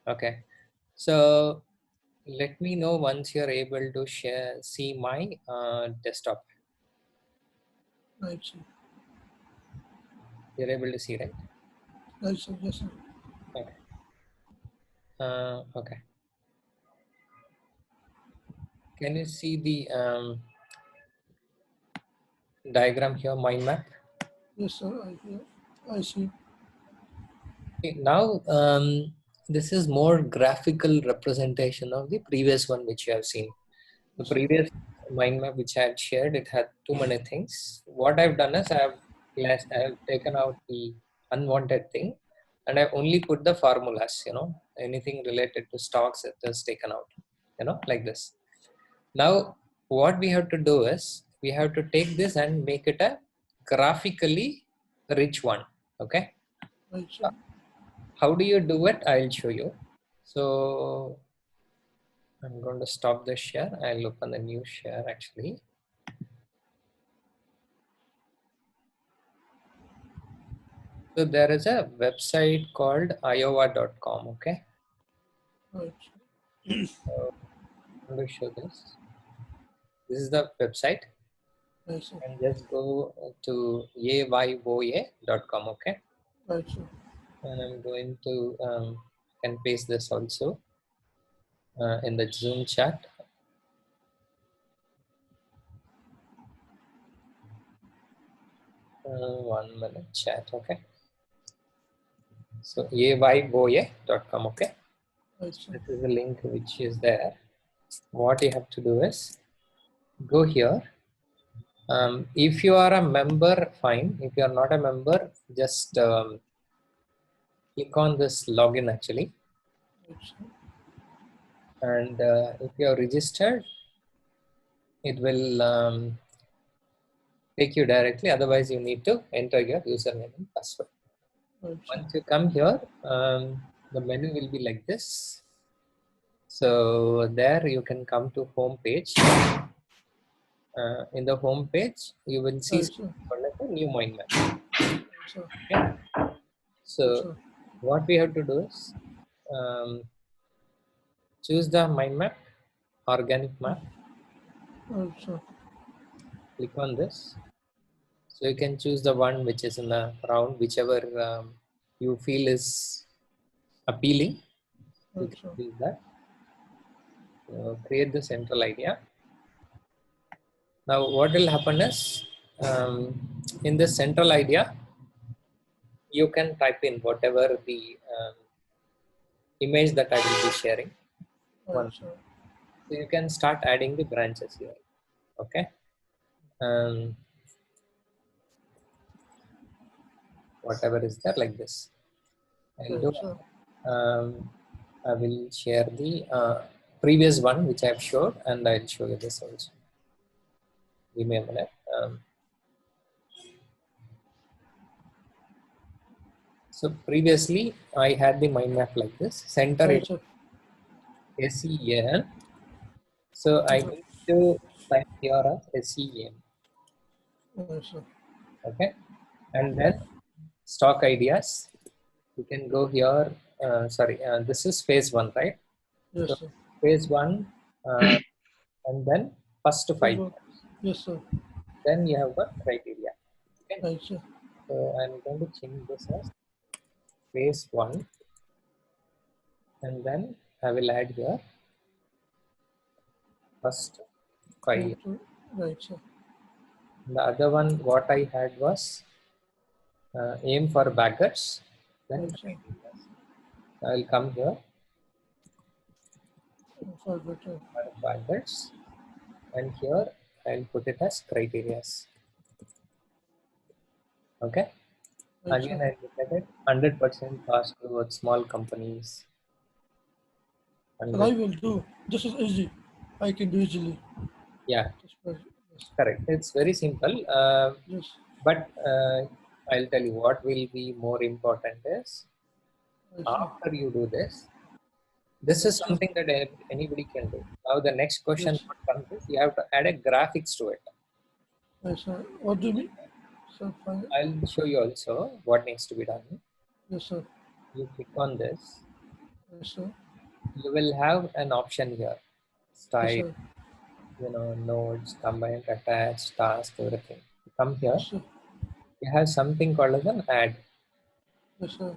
Okay. So let me know once you're able to see my desktop. Right, sir. You're able to see, right? Right, sir. Yes, sir. Okay. Okay. Can you see the diagram here, mind map? Yes, sir. I see. Okay, now, this is more graphical representation of the previous one which you have seen. The Yes, sir. previous mind map which I had shared, it had too many things. What I've done is I have taken out the unwanted thing, and I've only put the formulas. Anything related to stocks it is taken out. Like this. Now, what we have to do is we have to take this and make it a graphically rich one. Okay. Right, sir. How do you do it? I'll show you. So I'm going to stop the share. I'll open a new share actually. So there is a website called iowa.com. Okay. Right. So I'm going to show this. This is the website, Right, sir. and just go to ayoa.com. Okay. Right, sir. And I'm going to can paste this also in the Zoom chat. One minute chat. Okay. So ayoa.com. Okay. Right, sir. This is the link which is there. What you have to do is go here. If you are a member, fine. If you are not a member, just click on this login actually. Right, sir. And if you are registered, it will take you directly. Otherwise, you need to enter your username and password. Right, sir. Once you come here, the menu will be like this. So there you can come to home page. In the home page, you will see Right, sir. like a new mind map. Right, sir. Okay. Right, So sir. what we have to do is choose the mind map, organic map. Right, sir. Click on this. So you can choose the one which is in the round, whichever you feel is appealing. You Right, can sir. choose that. Create the central idea. Now what will happen is in this central idea, you can type in whatever the image that I will be sharing. Right, One. sir. So you can start adding the branches here. Okay. Um, whatever is there like this. I'll Right, do. sir. I will share the previous one which I've showed, and I'll show you this also. Give me a minute. So previously I had the mind map like this. Center Right, it sir. SEN. So I need to type here as SEN. Right, sir. Okay, and then stock ideas. You can go here. Sorry, this is phase one, right? Yes, So sir. phase one, and then first Please 5 work. years. Yes, sir. Then you have got criteria. Okay, Right, sir. so I'm going to change this as phase one, and then I will add here first 5 years. Right, sir. Right, sir. The other one, what I had was aim for baggers, then Right, sir. criteria. I will come here For better. for baggers, and here I'll put it as criteria. Okay. Right, Again, sir. I look at it 100% cost towards small companies. And I 100. will do. This is easy. I can do easily. Yeah, Just yes. correct. It's very simple. Yes. But I'll tell you what will be more important is Right, sir. after you do this, this Right, is sir. something that anybody can do. Now, the next question Yes. what comes is you have to add a graphics to it. Right, sir. What do you mean? Sir, fine. I'll show you also what needs to be done. Yes, sir. You click on this. Yes, sir. you will have an option here. Yes, Style, sir. nodes, combine, attach, task, everything. Come here. Yes, sir. You have something called as an add. Yes, sir.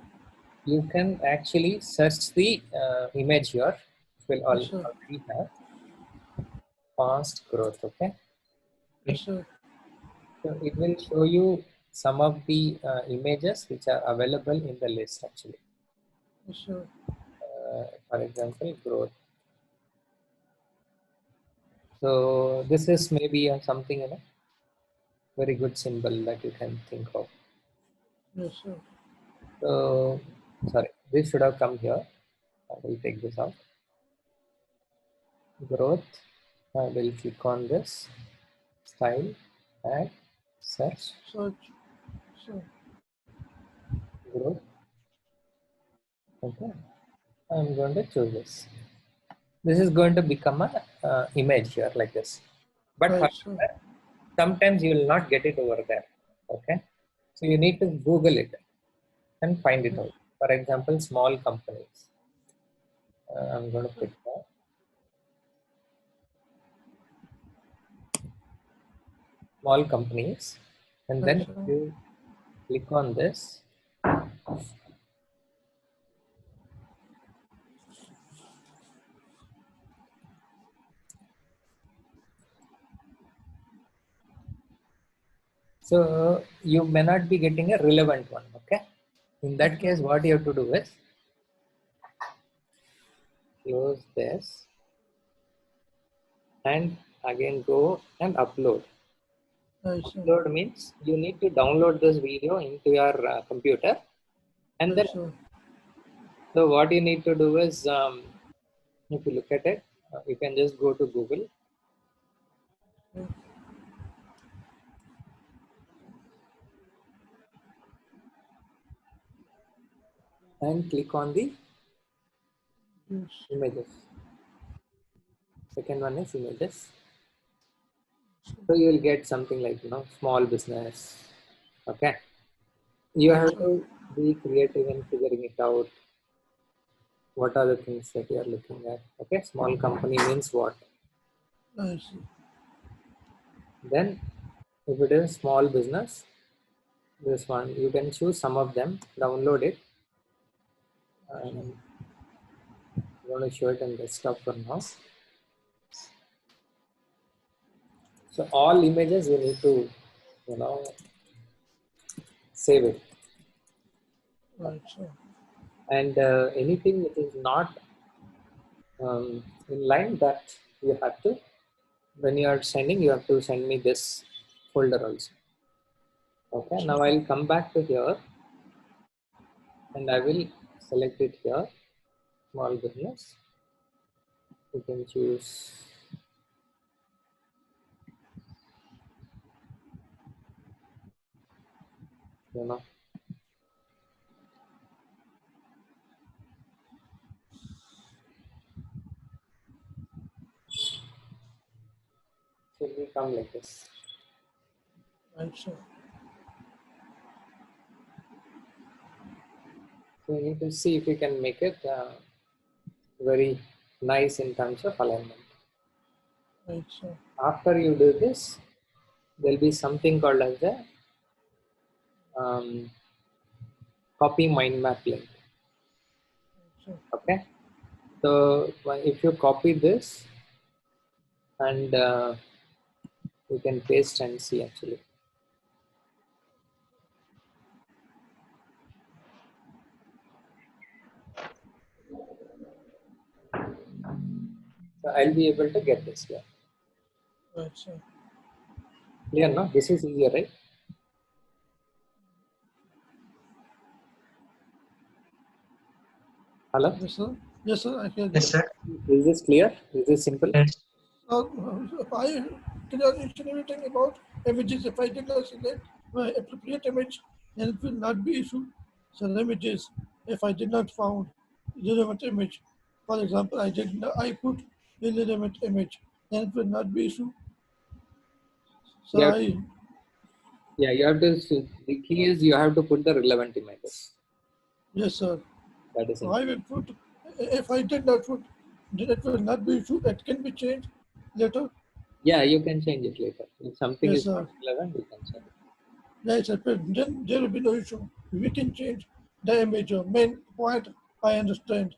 You can actually search the image here. It will Yes, sir. already have fast growth. Okay. Yes, sir. So it will show you some of the images which are available in the list actually. Yes, sir. For example, growth. So this is maybe something, very good symbol that you can think of. Yes, sir. So sorry, this should have come here. I will take this out. Growth. I will click on this. Style. Add. Search. Search. Sir. Growth. Okay. I'm going to choose this. This is going to become a image here like this. But Right, sir. however, sometimes you will not get it over there. Okay. So you need to Google it and find it Yes, out. For example, small companies. I'm going to pick that. Small companies. And right, then sir. you click on this. So you may not be getting a relevant one. Okay. In that case, what you have to do is close this and again go and upload. Right, sir. Upload means you need to download this video into your computer, and then Right, sir. so what you need to do is if you look at it, you can just go to Google Yes, and click on the yes, images. Second one is images. So you will get something like small business. Okay, you right, have sir. to be creative in figuring it out. What are the things that you are looking at? Okay, small company means what? Right, sir. Then if it is small business, this one you can choose some of them, download it. I'm going to show it in desktop for now. So all images you need to you know save it, Right, sir. and anything which is not in line, that you have to, when you are sending, you have to send me this folder also. Okay, now I'll come back to here and I will select it here, small business. You can choose you know so it will come like this. Right, sir. So you need to see if you can make it very nice in terms of alignment. Right, sir. After you do this, there'll be something called as the um, copy mind map link. Sir. Okay, so if you copy this and you can paste and see actually. So I'll be able to get this here. Right, sir. Clear, no? This is easier, right? Hello? Yes, sir. Yes, sir. I hear Yes, you. sir. Is this clear? Is this simple? Yes. If I cannot mention anything about images, if I did not select my appropriate image, then it will not be issued. So images, if I did not found relevant image, for example, I put irrelevant image, then it will not be issued. So You have, I, yeah, you have to, the key is you have to put the relevant images. yes, sir. That is So I important. will put if I did not put, it will not be issue. It can be changed later. Yeah, you can change it later. If something Yes, is sir. not relevant, you can change it. Yes, sir. But then there will be no issue. We can change the image. Main point I understand.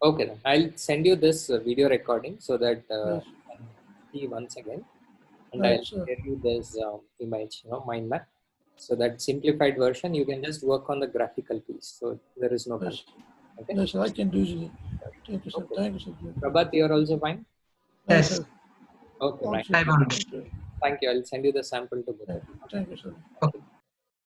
Okay, then I'll send you this video recording so that Yes, you can see once again, and right, I'll sir. share you this image, mind map. So that simplified version, you can just work on the graphical piece. So there is no Yes, confusion. Okay. yes, sir. I can do easily. Thank you, sir. Okay. Thank you, sir. Prabhat, you're also fine. Right, Yes, sir. Okay, right. Also, I want. thank you. Thank you. I'll send you the sample to both of Thank you. you. Thank you, sir. Okay.